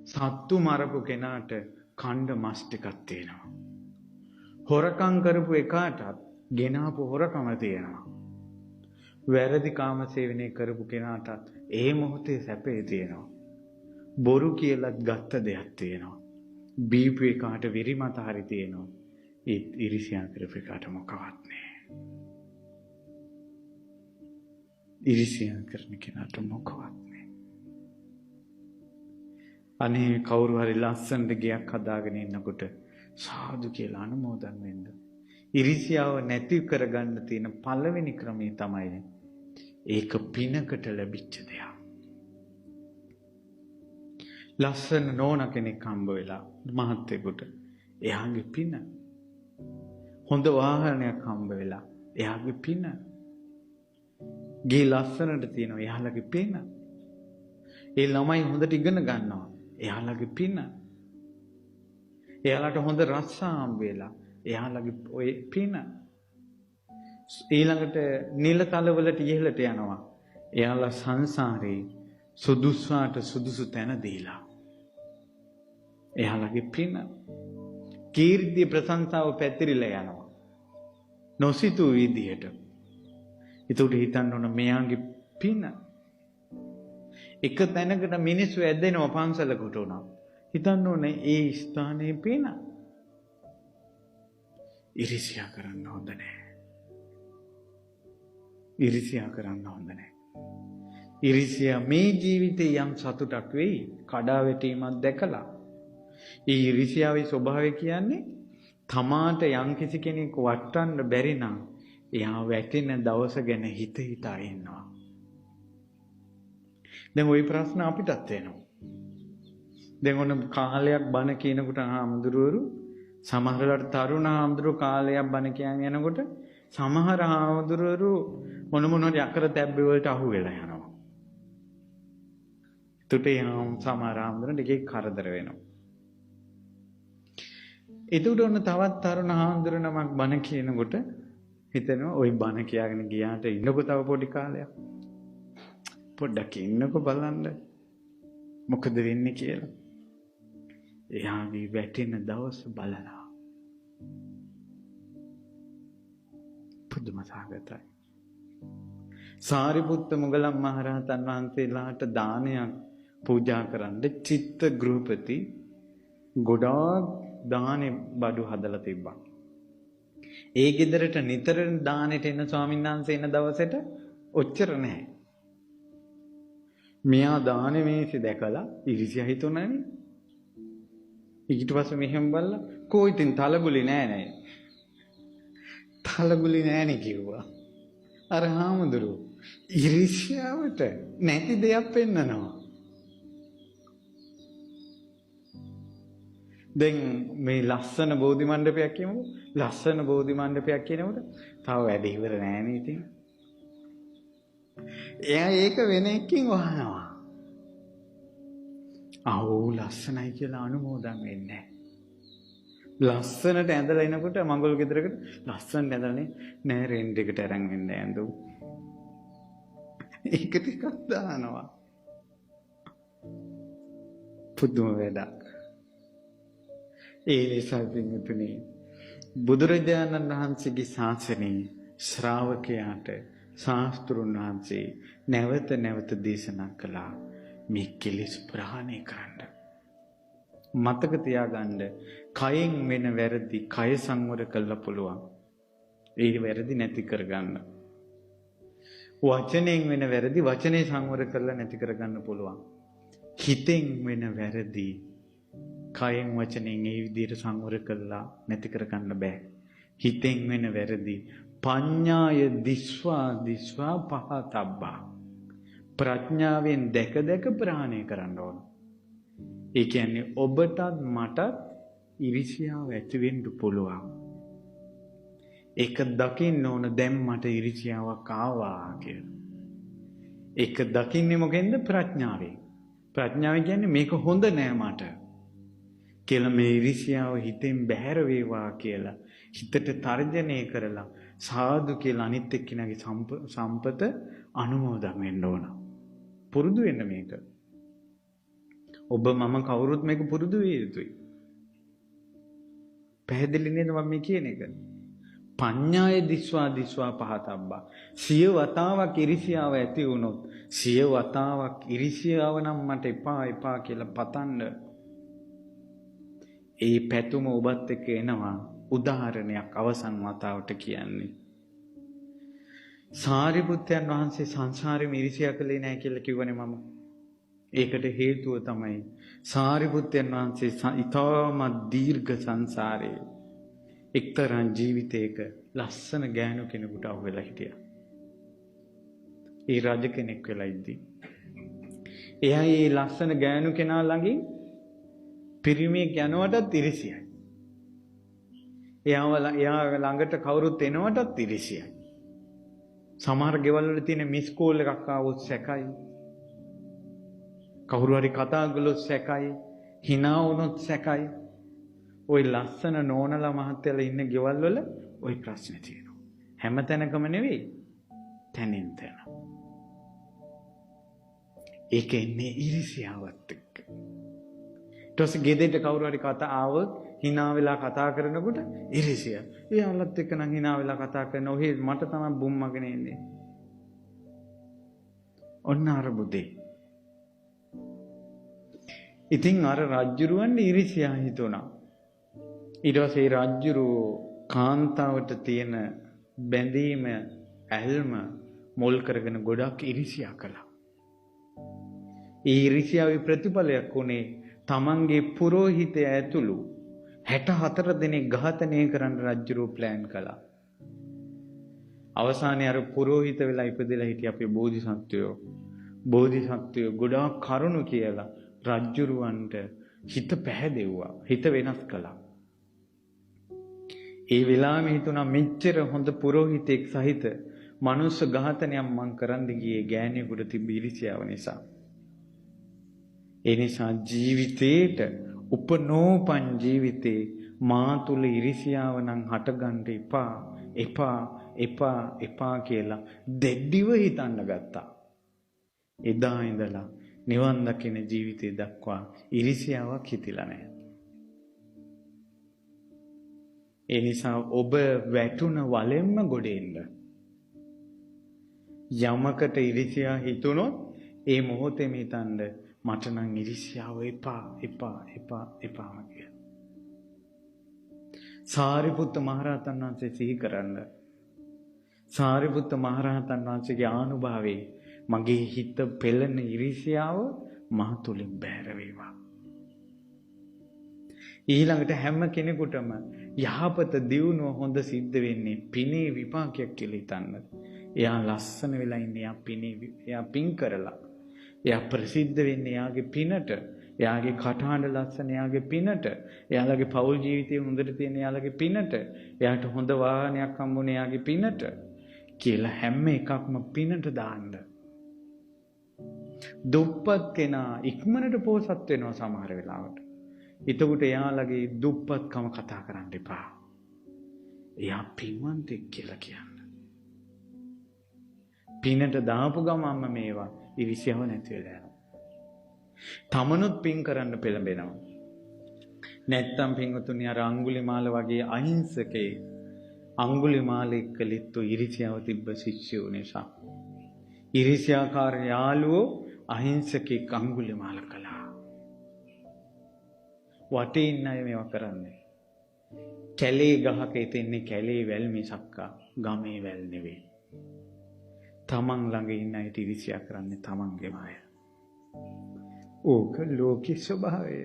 සත්තු මරපු කෙනාට කණ්ඩ මස් ටිකක් තියෙනවා. හොරකම් කරපු එකාටත් ගෙනාපු හොරකම තියෙනවා. වැරදි කාමසේවනය කරපු කෙනාටත් ඒ මොහොතේ සැපේ තියෙනවා. බොරු කියලත් ගත්ත දෙයක් තියෙනවා. බීපු එකාට විරිමත හරි තියෙනවා. ඒත් ඉරිසියා කරපු එකාට මොකවත් නෑ. ඉරිසියා කරන කෙනාට මොකවත් නෑ. අනේ කවුරු හරි ලස්සනට ගයක් හදාගෙන ඉන්නකොට සාදු කියලා අනුමෝදන් වෙන්න. ඉරිසියාව නැති කරගන්න තියෙන පළවෙනි ක්‍රමය තමයි ඒක පිනකට ලැබිච්ච දෙයක්. ලස්සන නෝන කෙනෙක් හම්බ වෙලා මහත්තයෙකුට එයාගේ පින. හොඳ වාහනයක් හම්බ වෙලා එයාගේ පින. ගේ ලස්සනට තියෙනවා එයාලගේ පින. ඒ ළමයි හොඳට ඉගෙන ගන්නවා එයාලගේ පින. එයාලට හොඳ රස්සා හම්බ වෙලා එයාලගේ ඔය පින. ඊළඟට නිලතලවලට ඉහළට යනවා එයාලා සංසාරේ සුදුසුාට සුදුසු තැන දීලා එයාලගේ පින. කීර්ති ප්‍රශංසාව පැතිරිලා යනවා නොසිතූ විදියට. ඒකට හිතන්න ඕන මෙයාගේ පින. එක තැනකට මිනිස්සු ඇදෙනවා පන්සලකට උනා. හිතන්න ඕනේ ඒ ස්ථානයේ පින. ඉරිසියා කරන්න හොඳ නෑ. ඉරිසියා කරන්න හොඳ නෑ. ඉරිසියා මේ ජීවිතේ යම් සතුටක් වෙයි කඩා වැටීමක් දැකලා. ඒ ඉරිසියාවේ ස්වභාවය කියන්නේ තමාට යම් කිසි කෙනෙක් වටන්න බැරි නම් එයා වැටෙන දවස ගැන හිත හිතා ඉන්නවා. දැන් ওই ප්‍රශ්න අපිටත් එනවා. දැන් ඔන්න කාලයක් බණ කියනකොට හාමුදුරුවරු සමහරවල් තරුණ හාමුදුරුවෝ කාලයක් බණ කියන් යනකොට සමහර හාමුදුරුවරු මොන හරි අකර තැබ්බේ වලට අහු වෙලා යනවා. තුටේ සමහර හාමුදුරුවෝ ටිකේ කරදර වෙනවා. එතකොට ඔන්න තවත් තරුණ හාමුදුරුවෝ නමක් බණ කියනකොට හිතෙනවා ওই බණ කියාගෙන ගියාට ඉන්නකො තව පොඩි කාලයක්. පොඩ්ඩක් ඉන්නකො බලන්න මොකද වෙන්නේ කියලා. එයාගේ වැටෙන දවස් බලනවා. පුදුම සාගතයි. සාරිපුත්ත මොගලන් මහරහතන් වහන්සේලාට දානයක් පූජා කරන්න චිත්ත ගෘහපති ගොඩාක් දානේ බඩු හදලා තිබ්බා. ඒ ගෙදරට නිතර දානෙට එන ස්වාමීන් වහන්සේ එන දවසට ඔච්චර නැහැ. මෙයා දානේ මේසෙ දැකලා ඉරිසියා හිතුණානේ. ඊට පස්සේ මෙහෙම බලලා කෝ ඉතින් තලගුලි නෑ නේ. තලගුලි නෑනේ කිව්වා. අර හාමුදුරුවෝ ඉරිසියාවට නැති දෙයක් පෙන්නනවා. දැන් මේ ලස්සන බෝධි මණ්ඩපයක් කියමුකෝ. ලස්සන බෝධි මණ්ඩපයක් කියනකොට තව වැඩ ඉවර නෑනේ ඉතින්. එයා ඒක වෙන එකකින් වහනවා. ආවෝ ලස්සනයි කියලා අනුමෝදන් වෙන්නේ. ලස්සනට ඇඳලා එනකොට මංගල ගෙදරකට ලස්සනට ඇඳලානේ නෑ රෙන්ට් එකට අරන් එන්න ඇඳු. ඒක ටිකක් දානවා. පුදුම වැඩක්. ඒ නිසා පින්තුනේ බුදුරජාණන් වහන්සේගේ ශාසනයේ ශ්‍රාවකයාට ශාස්ත්‍රුන් වහන්සේ නැවත නැවත දේශනා කළා මේ කෙලෙස් ප්‍රහාණය කරන්න. මතක තියාගන්න කයෙන් වෙන වැරදි කය සංවර කළා පුළුවන්. ඒ වැරදි නැති කරගන්න. වචනෙන් වෙන වැරදි වචනේ සංවර කරලා නැති කරගන්න පුළුවන්. හිතෙන් වෙන වැරදි කයෙන් වචනෙන් ඒ විදිහට සංවර කළා නැති කරගන්න බෑ. හිතෙන් වෙන වැරදි පඤ්ඤාය දිස්වා පහතබ්බා. ප්‍රඥාවෙන් දැක දැක ප්‍රහාණය කරන්න ඕන. ඒ කියන්නේ ඔබටත් මටත් ඉරිසියාව ඇති වෙන්න පුළුවන්. ඒක දකින්න ඕන දැන් මට ඉරිසියාවක් ආවා කියලා. ඒක දකින්නේ මොකෙන්ද? ප්‍රඥාවෙන්. ප්‍රඥාව කියන්නේ මේක හොඳ නෑ මට කියලා මේ ඉරිසියාව හිතෙන් බැහැර වේවා කියලා හිතට තර්ජනය කරලා සාදු කියලා අනිත් එක්කිනාගේ සම්පත අනුමෝදන් වෙන්න ඕන. පුරුදු වෙන්න මේක. ඔබ මම කවුරුත් මේක පුරුදු විය යුතුයි. පැහැදිලි නේද මම මේ කියන එක? පඤ්ඤාය දිස්වා පහතබ්බා. සිය වතාවක් ඉරිසියාව ඇති වුණොත් සිය වතාවක් ඉරිසියාව නම් මට එපා කියලා පතන්න. ඒ පැතුම ඔබත් එක්ක එනවා. උදාහරණයක් අවසන් වතාවට කියන්නේ. සාරිපුත්තයන් වහන්සේ සංසාරෙම ඉරිසියා කළේ නැහැ කියලා කිව්වනේ මම. ඒකට හේතුව තමයි සාරිපුත්තයන් වහන්සේ ඊටමත් දීර්ඝ සංසාරේ එක්තරා ජීවිතයක ලස්සන ගෑනු කෙනෙකුට අහු වෙලා හිටියා. ඒ රජ කෙනෙක් වෙලා ඉද්දි. එයා මේ ලස්සන ගෑනු කෙනා ළඟින් පිරිමියෙක් යනවටත් ඉරිසියයි. එයා ළඟට කවුරුත් එනවටත් ඉරිසියයි. සමහර ගෙවල් වල තියෙන මිස් කෝල් එකක් ආවොත් සැකයි. කවුරු හරි කතා කළොත් සැකයි. hina වුණොත් සැකයි. ওই ලස්සන නෝනලා මහත්තයලා ඉන්න ගෙවල් වල ওই ප්‍රශ්නේ තියෙනවා. හැම තැනකම නෙවෙයි. තැනින් තැන. ඒක එන්නේ ඉරිසියාවත් එක්ක. ඊට පස්සේ ගෙදරට කවුරු හරි කතා ආවොත් hina වෙලා කතා කරනකොට ඉරිසිය. එයාලත් එක්ක නම් hina වෙලා කතා කරන ඔහේ මට තමයි බුම්මගෙන ඉන්නේ. ඔන්න අරබුදේ. ඉතින් අර රජ්ජුරුවන්ට ඉරිසියා හිතුණා. ඊට පස්සේ රජ්ජුරුව කාන්තාවට තියෙන බැඳීම ඇල්ම මොල් කරගෙන ගොඩක් ඉරිසියා කළා. ඒ ඉරිසියාවේ ප්‍රතිඵලයක් උනේ තමන්ගේ පුරෝහිතය ඇතුළු 64 දෙනෙක් ඝාතනය කරන්න රජ්ජුරුව ප්ලෑන් කළා. අවසානයේ අර පුරෝහිත වෙලා ඉපදෙලා හිටිය අපේ බෝධිසත්වයෝ ගොඩාක් කරුණු කියලා රජ්ජුරුවන්ට හිත පැහැදෙව්වා. හිත වෙනස් කළා. ඒ වෙලාවෙම හිතුණා මෙච්චර හොඳ පුරෝහිතෙක් සහිත මනුස්ස ඝාතනයක් මං කරන්න ගියේ ගෑණියෙකුට තිබ්බ ඉරිසියාව නිසා. ඒ නිසා ජීවිතේට උපනෝපන් ජීවිතේ මා තුල ඉරිසියාව නම් හටගන්න එපා කියලා දෙඩිව හිතන්න ගත්තා. එදා ඉඳලා නිවන් දකින ජීවිතේ දක්වා ඉරිසියාවක් හිතිලා නැහැ. ඒ නිසා ඔබ වැටුණ වලෙන්ම ගොඩ එන්න. යමකට ඉරිසියා හිතුනොත් ඒ මොහොතේම හිතන්න මට නම් ඉරිසියාව එපා කියලා. සාරිපුත්ත මහරහතන් වහන්සේ සිහි කරන්න. සාරිපුත්ත මහරහතන් වහන්සේගේ ආනුභාවයේ මගේ හිත පෙළෙන ඉරිසියාව මහ තුලින් බැහැර වේවා. ඊළඟට හැම කෙනෙකුටම යහපත දියුණුව හොඳ සිද්ධ වෙන්නේ පිනේ විපාකයක් කියලා හිතන්න. එයා ලස්සන වෙලා ඉන්නේ එයා පින් කරලා. එයා ප්‍රසිද්ධ වෙන්නේ එයාගේ පිනට. එයාගේ කටහඬ ලස්සන එයාගේ පිනට. එයාලගේ පෞල් ජීවිතය හොඳට තියෙන එයාලගේ පිනට. එයාට හොඳ වාහනයක් හම්බුනේ එයාගේ පිනට කියලා හැම එකක්ම පිනට දාන්න. දුප්පත් කෙනා ඉක්මනට පෝසත් වෙනවා සමහර වෙලාවට. එතකොට එයාලගේ දුප්පත්කම කතා කරන්න එපා. එයා පින්වන්තෙක් කියලා කියන්න. පිනට දාපු ගමන්ම මේවා ඉරිසියාව නැති වෙලා යනවා. තමනුත් පින් කරන්න පෙළඹෙනවා. නැත්තම් පින්වතුනි අර අඟුලිමාල වගේ අහිංසකේ අඟුලිමාල එක්කලිත්තු ඉරිසියාව තිබ්බ ශිෂ්‍යෝ නිසා. ඉරිසියාකාර යාළුවෝ අහිංසකෙක් අඟුලිමාල කළා. වටේ ඉන්න අය මේවා කරන්නේ. කැලේ ගහක ඉතින්නේ කැලේ වැල් මිසක්කා ගමේ වැල් නෙවෙයි. තමන් ළඟ ඉන්න අයට ඉරිසියා කරන්නේ තමන්ගේම අය. ඕක ලෝකේ ස්වභාවය.